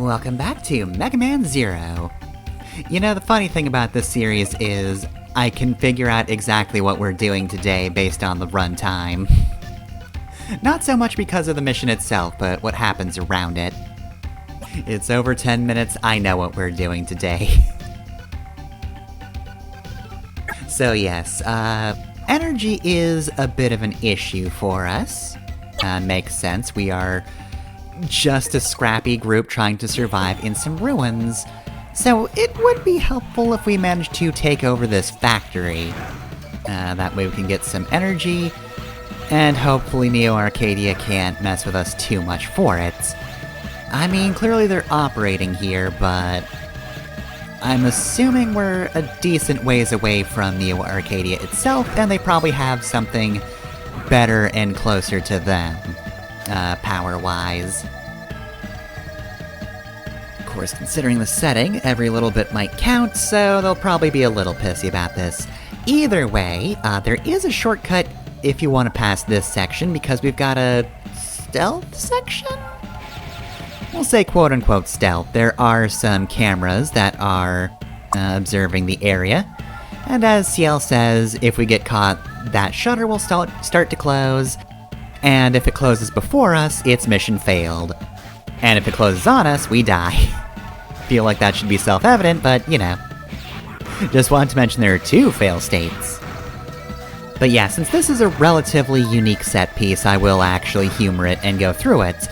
Welcome back to Mega Man Zero. You know, the funny thing about this series is I can figure out exactly what we're doing today based on the runtime. Not so much because of the mission itself, but what happens around it. It's over 10 minutes, I know what we're doing today. So yes, energy is a bit of an issue for us. Makes sense, we are just a scrappy group trying to survive in some ruins. So it would be helpful if we managed to take over this factory. That way we can get some energy, and hopefully Neo Arcadia can't mess with us too much for it. I mean, clearly they're operating here, but I'm assuming we're a decent ways away from Neo Arcadia itself, and they probably have something better and closer to them, power-wise. Of course, considering the setting, every little bit might count, so they'll probably be a little pissy about this. Either way, there is a shortcut if you want to pass this section, because we've got a stealth section? We'll say quote-unquote stealth. There are some cameras that are observing the area, and as CL says, if we get caught, that shutter will start to close, and if it closes before us, it's mission failed. And if it closes on us, we die. Feel like that should be self-evident, but, you know. Just wanted to mention there are two fail states. But yeah, since this is a relatively unique set piece, I will actually humor it and go through it.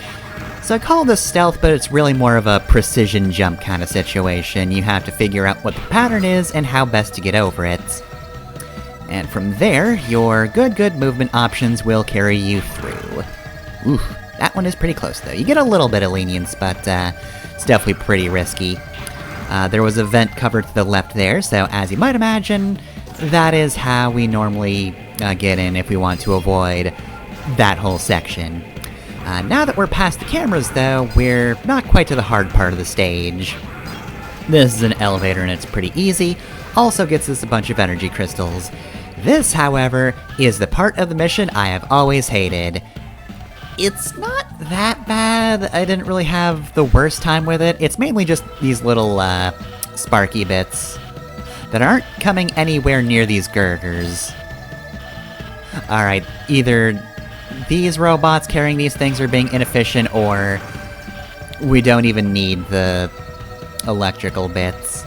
So I call this stealth, but it's really more of a precision jump kind of situation. You have to figure out what the pattern is and how best to get over it. And from there, your good movement options will carry you through. Ooh, that one is pretty close though. You get a little bit of lenience, but it's definitely pretty risky. There was a vent covered to the left there, so as you might imagine, that is how we normally get in if we want to avoid that whole section. Now that we're past the cameras though, we're not quite to the hard part of the stage. This is an elevator and it's pretty easy, also gets us a bunch of energy crystals. This, however, is the part of the mission I have always hated. It's not that bad, I didn't really have the worst time with it. It's mainly just these little, sparky bits that aren't coming anywhere near these girders. Alright, either these robots carrying these things are being inefficient, or we don't even need the electrical bits.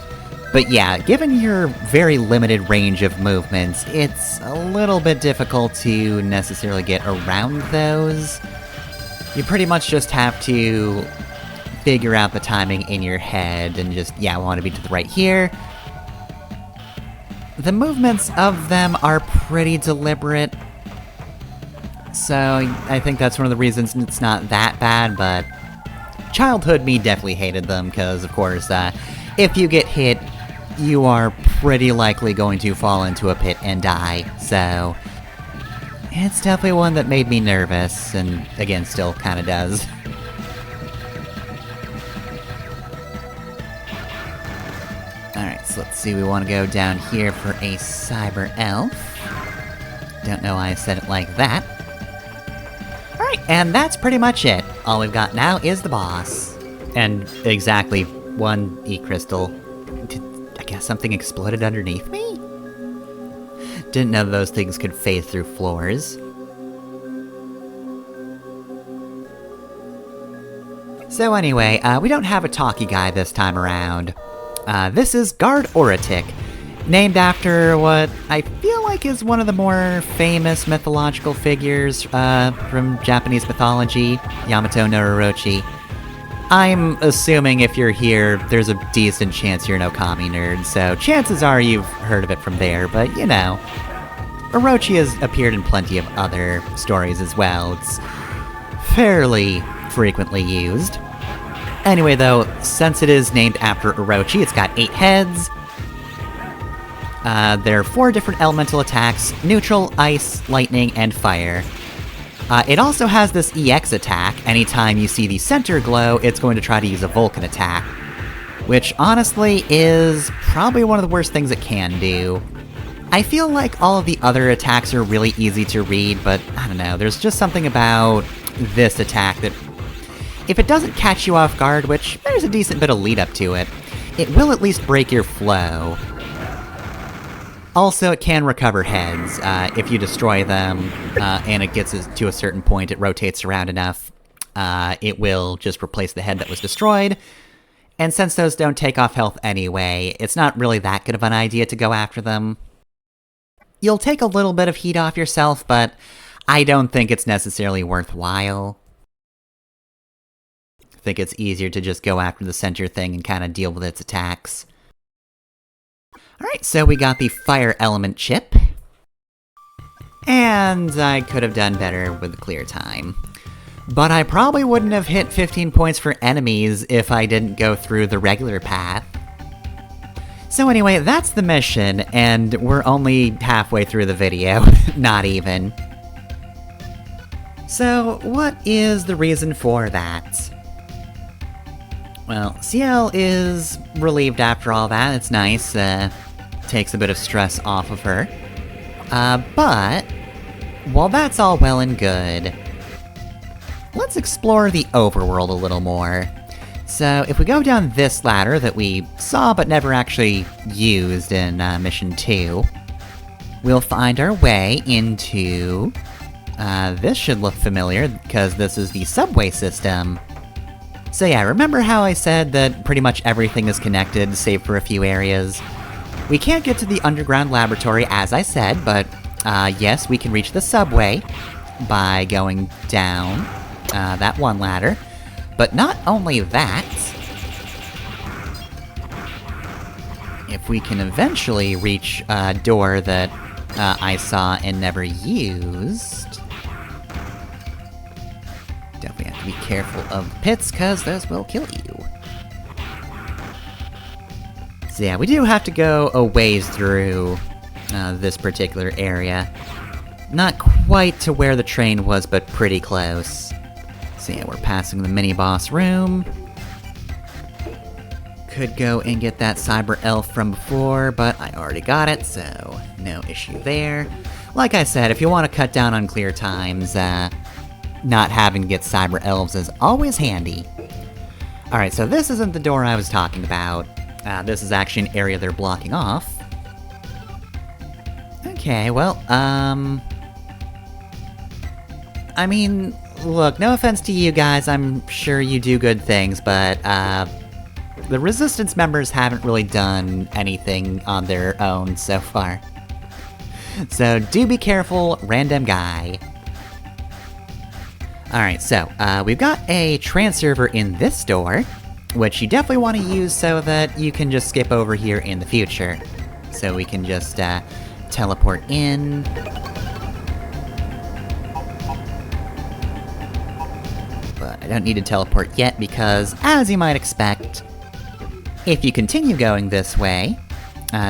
But yeah, given your very limited range of movements, it's a little bit difficult to necessarily get around those. You pretty much just have to figure out the timing in your head and just, yeah, want to be to the right here. The movements of them are pretty deliberate, so I think that's one of the reasons it's not that bad, but childhood me definitely hated them, because, of course, if you get hit, you are pretty likely going to fall into a pit and die, so it's definitely one that made me nervous, and again, still kinda does. Alright, so let's see, we want to go down here for a Cyber Elf. Don't know why I said it like that. Alright, and that's pretty much it. All we've got now is the boss. And exactly one E-crystal. I guess something exploded underneath me? Didn't know those things could phase through floors. So anyway, we don't have a talkie guy this time around. This is Guard Orotic, named after what I feel like is one of the more famous mythological figures from Japanese mythology, Yamato no Orochi. I'm assuming if you're here, there's a decent chance you're an Okami nerd, so chances are you've heard of it from there, but you know. Orochi has appeared in plenty of other stories as well. It's fairly frequently used. Anyway though, since it is named after Orochi, it's got 8 heads. There are 4 different elemental attacks: neutral, ice, lightning, and fire. It also has this EX attack. Anytime you see the center glow, it's going to try to use a Vulcan attack. Which, honestly, is probably one of the worst things it can do. I feel like all of the other attacks are really easy to read, but I don't know, there's just something about this attack that if it doesn't catch you off guard, which there's a decent bit of lead up to it, it will at least break your flow. Also, it can recover heads. If you destroy them, and it gets to a certain point, it rotates around enough, it will just replace the head that was destroyed. And since those don't take off health anyway, it's not really that good of an idea to go after them. You'll take a little bit of heat off yourself, but I don't think it's necessarily worthwhile. I think it's easier to just go after the center thing and kind of deal with its attacks. Alright, so we got the fire element chip. And I could have done better with the clear time. But I probably wouldn't have hit 15 points for enemies if I didn't go through the regular path. So anyway, that's the mission, and we're only halfway through the video. Not even. So, what is the reason for that? Well, Ciel is relieved after all that, it's nice, takes a bit of stress off of her. But, while that's all well and good, let's explore the overworld a little more. So, if we go down this ladder that we saw but never actually used in Mission 2, we'll find our way into... this should look familiar, because this is the subway system. So yeah, remember how I said that pretty much everything is connected, save for a few areas? We can't get to the underground laboratory, as I said, but yes, we can reach the subway by going down that one ladder. But not only that, if we can eventually reach a door that I saw and never used... Definitely have to be careful of the pits, because those will kill you. So yeah, we do have to go a ways through this particular area. Not quite to where the train was, but pretty close. So yeah, we're passing the mini-boss room. Could go and get that cyber elf from before, but I already got it, so no issue there. Like I said, if you want to cut down on clear times, not having to get cyber elves is always handy. Alright, so this isn't the door I was talking about. This is actually an area they're blocking off. Okay, well, I mean, look, no offense to you guys, I'm sure you do good things, but, the Resistance members haven't really done anything on their own so far. So, do be careful, random guy. Alright, so, we've got a transserver in this door, which you definitely want to use so that you can just skip over here in the future. So we can just, teleport in. But I don't need to teleport yet because, as you might expect, if you continue going this way,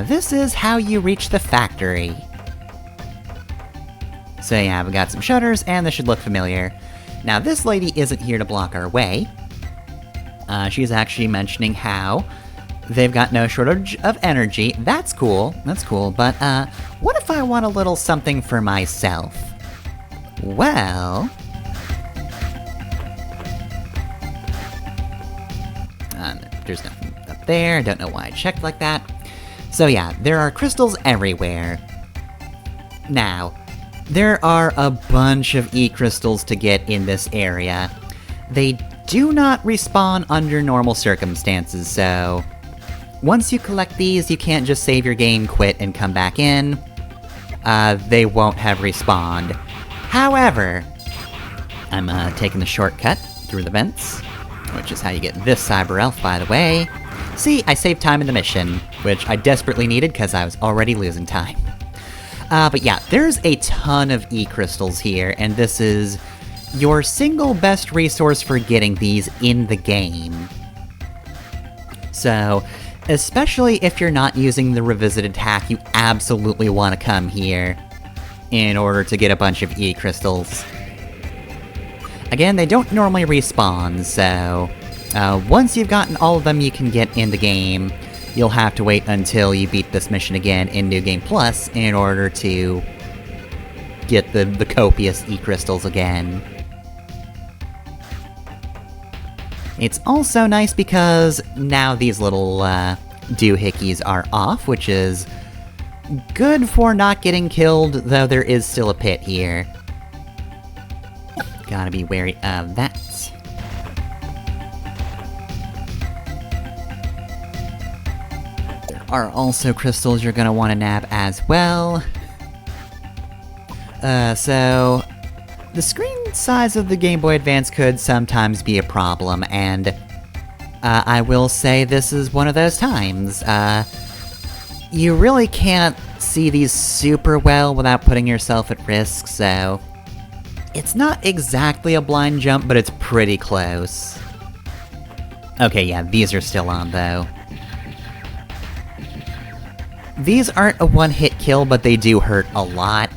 this is how you reach the factory. So yeah, we got some shutters, and this should look familiar. Now, this lady isn't here to block our way. She's actually mentioning how they've got no shortage of energy. That's cool, but, what if I want a little something for myself? Well... there's nothing up there, don't know why I checked like that. So yeah, there are crystals everywhere. Now, there are a bunch of E-crystals to get in this area. They do not respawn under normal circumstances, so... once you collect these, you can't just save your game, quit, and come back in. They won't have respawned. However, I'm taking the shortcut through the vents, which is how you get this cyber elf, by the way. See, I saved time in the mission, which I desperately needed because I was already losing time. But yeah, there's a ton of E-crystals here, and this is your single best resource for getting these in the game. So, especially if you're not using the revisited hack, you absolutely want to come here in order to get a bunch of E-crystals. Again, they don't normally respawn, so once you've gotten all of them you can get in the game, you'll have to wait until you beat this mission again in New Game Plus in order to get the copious E-crystals again. It's also nice because now these little doohickeys are off, which is good for not getting killed, though there is still a pit here. Gotta be wary of that. There are also crystals you're gonna want to nab as well. So the screen size of the Game Boy Advance could sometimes be a problem, and I will say this is one of those times. You really can't see these super well without putting yourself at risk, so it's not exactly a blind jump, but it's pretty close. Okay, yeah, these are still on, though. These aren't a one-hit kill, but they do hurt a lot.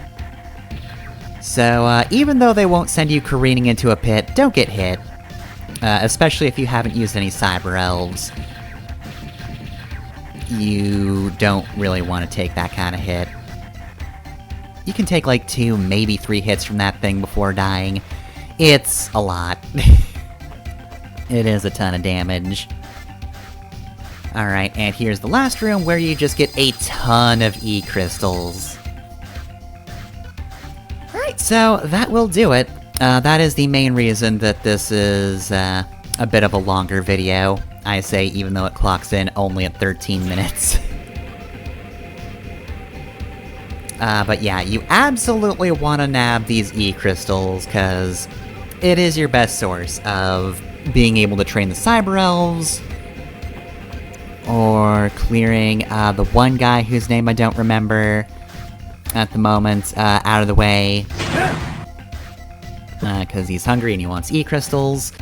So, even though they won't send you careening into a pit, don't get hit. Especially if you haven't used any Cyber Elves. You don't really want to take that kind of hit. You can take like 2, maybe 3 hits from that thing before dying. It's a lot. It is a ton of damage. Alright, and here's the last room where you just get a ton of E-crystals. Alright, so that will do it. That is the main reason that this is a bit of a longer video. I say even though it clocks in only at 13 minutes. But yeah, you absolutely want to nab these E-crystals, because it is your best source of being able to train the Cyber Elves, or clearing the one guy whose name I don't remember at the moment out of the way. Because he's hungry and he wants E-crystals.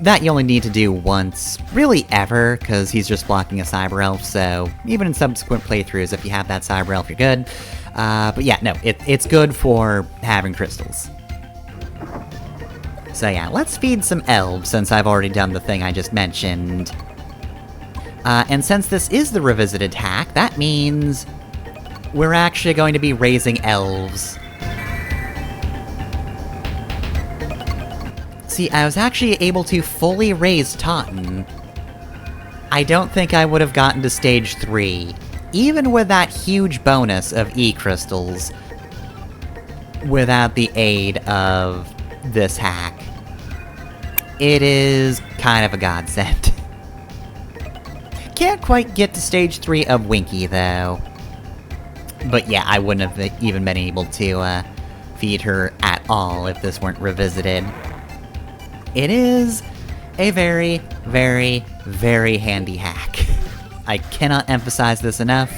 That you only need to do once, really ever, because he's just blocking a Cyber Elf, so even in subsequent playthroughs, if you have that Cyber Elf, you're good. But yeah, no, it's good for having crystals. So yeah, let's feed some elves, since I've already done the thing I just mentioned. And since this is the revisited hack, that means we're actually going to be raising elves. See, I was actually able to fully raise Totten. I don't think I would have gotten to stage 3, even with that huge bonus of E-crystals, without the aid of this hack. It is kind of a godsend. Can't quite get to stage 3 of Winky, though. But yeah, I wouldn't have even been able to feed her at all if this weren't revisited. It is a very, very, very handy hack. I cannot emphasize this enough.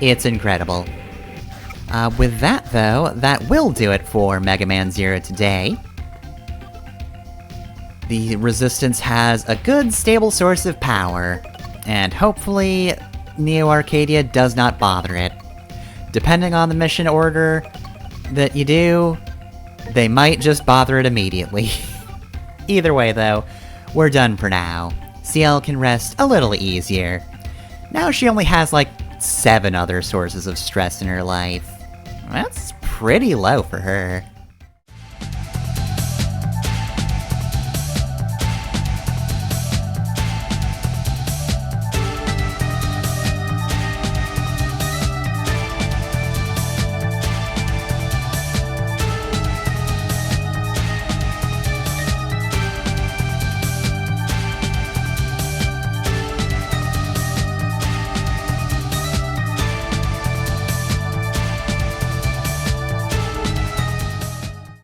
It's incredible. With that, though, that will do it for Mega Man Zero today. The Resistance has a good, stable source of power, and hopefully Neo Arcadia does not bother it. Depending on the mission order that you do, they might just bother it immediately. Either way, though, we're done for now. CL can rest a little easier. Now she only has, like, 7 other sources of stress in her life. That's pretty low for her.